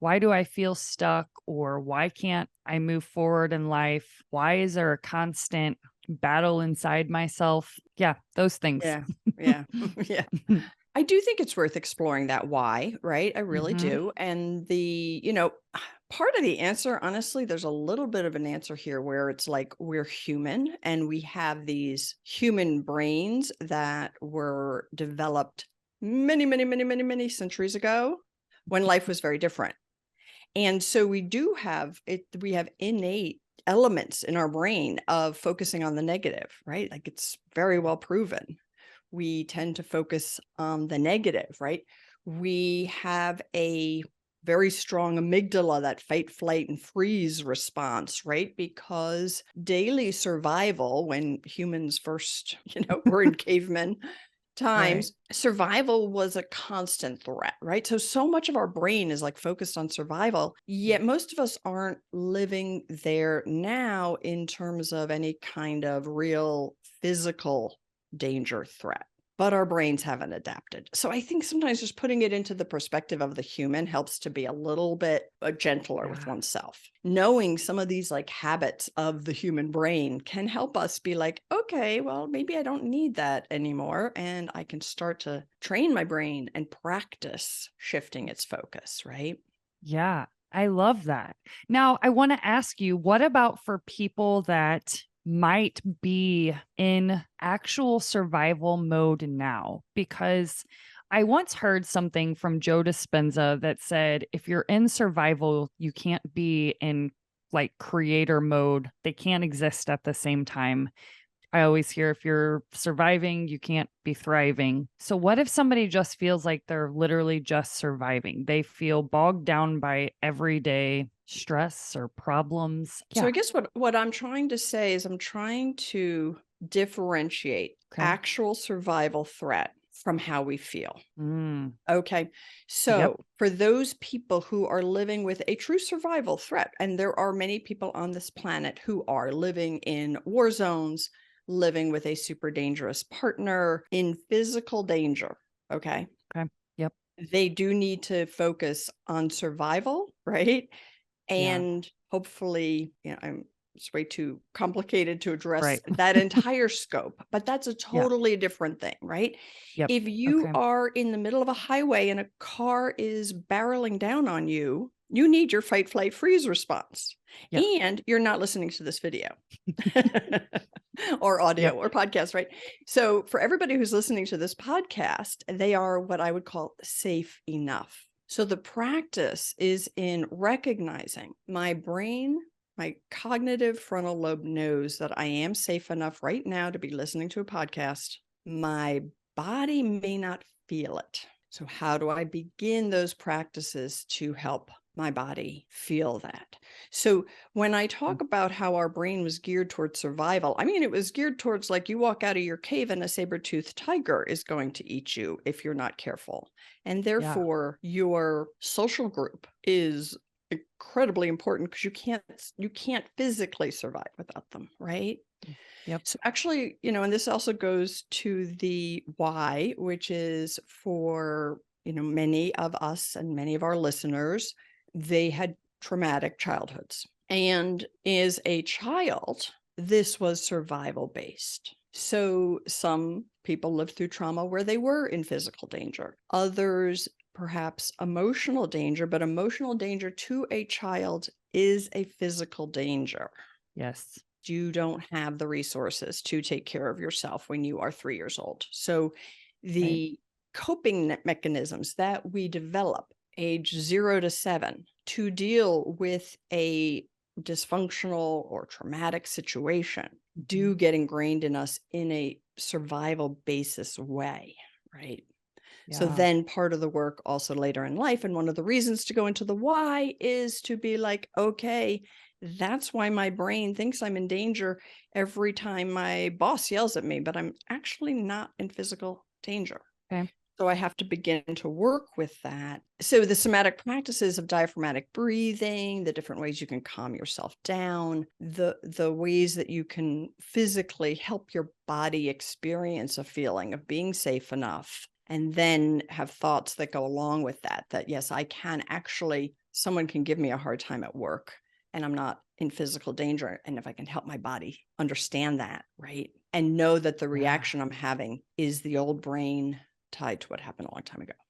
why do I feel stuck? Or why can't I move forward in life? Why is there a constant battle inside myself? Yeah, those things. Yeah. Yeah. Yeah. I do think it's worth exploring that why, right? I really Hmm. do. And part of the answer, honestly, there's a little bit of an answer here where it's like we're human and we have these human brains that were developed many, many, many, many, many centuries ago when life was very different. And so we have innate elements in our brain of focusing on the negative, right? Like it's very well proven. We tend to focus on the negative, right? We have a very strong amygdala, that fight, flight, and freeze response, right? Because daily survival, when humans first, were in caveman Right. times, survival was a constant threat, right? So much of our brain is like focused on survival, yet most of us aren't living there now in terms of any kind of real physical danger threat. But our brains haven't adapted. So I think sometimes just putting it into the perspective of the human helps to be a little bit gentler with Yeah. oneself. Knowing some of these like habits of the human brain can help us be like, okay, well, maybe I don't need that anymore. And I can start to train my brain and practice shifting its focus, right? Yeah, I love that. Now, I want to ask you, what about for people that might be in actual survival mode now? Because I once heard something from Joe Dispenza that said if you're in survival, you can't be in like creator mode. They can't exist at the same time. I always hear if you're surviving, you can't be thriving. So, what if somebody just feels like they're literally just surviving? They feel bogged down by everyday stress or problems. So I Yeah. guess what I'm trying to say is I'm trying to differentiate Okay. actual survival threat from how we feel. Mm, Okay. yep. So for those people who are living with a true survival threat, and there are many people on this planet who are living in war zones, living with a super dangerous partner, in physical danger. Okay. Okay. Yep. They do need to focus on survival, right? Yeah. And hopefully, it's way too complicated to address Right. that entire scope, but that's a Yeah. totally different thing, right? Yep. If you Okay. are in the middle of a highway and a car is barreling down on you, you need your fight, flight, freeze response. Yeah. And you're not listening to this video or audio Yep. or podcast, right? So, for everybody who's listening to this podcast, they are what I would call safe enough. So, the practice is in recognizing my brain, my cognitive frontal lobe knows that I am safe enough right now to be listening to a podcast. My body may not feel it. So, how do I begin those practices to help my body feel that? So, when I talk about how our brain was geared towards survival, I mean, it was geared towards like you walk out of your cave and a saber-toothed tiger is going to eat you if you're not careful. And Yeah. therefore, your social group is incredibly important because you can't physically survive without them, right? Yep. So actually, and this also goes to the why, which is for, many of us and many of our listeners, they had traumatic childhoods. And as a child, this was survival based. So some people lived through trauma where they were in physical danger. Others, perhaps emotional danger, but emotional danger to a child is a physical danger. Yes. You don't have the resources to take care of yourself when you are 3 years old. So Right. the coping mechanisms that we develop age 0 to 7 to deal with a dysfunctional or traumatic situation do Mhm. get ingrained in us in a survival basis way, right? So Yeah. then part of the work also later in life, and one of the reasons to go into the why is to be like, okay, that's why my brain thinks I'm in danger every time my boss yells at me, but I'm actually not in physical danger. Okay. So I have to begin to work with that. So the somatic practices of diaphragmatic breathing, the different ways you can calm yourself down, the ways that you can physically help your body experience a feeling of being safe enough, and then have thoughts that go along with that, that yes, I can actually someone can give me a hard time at work and I'm not in physical danger. And if I can help my body understand that, right? And know that the Yeah. reaction I'm having is the old brain tied to what happened a long time ago.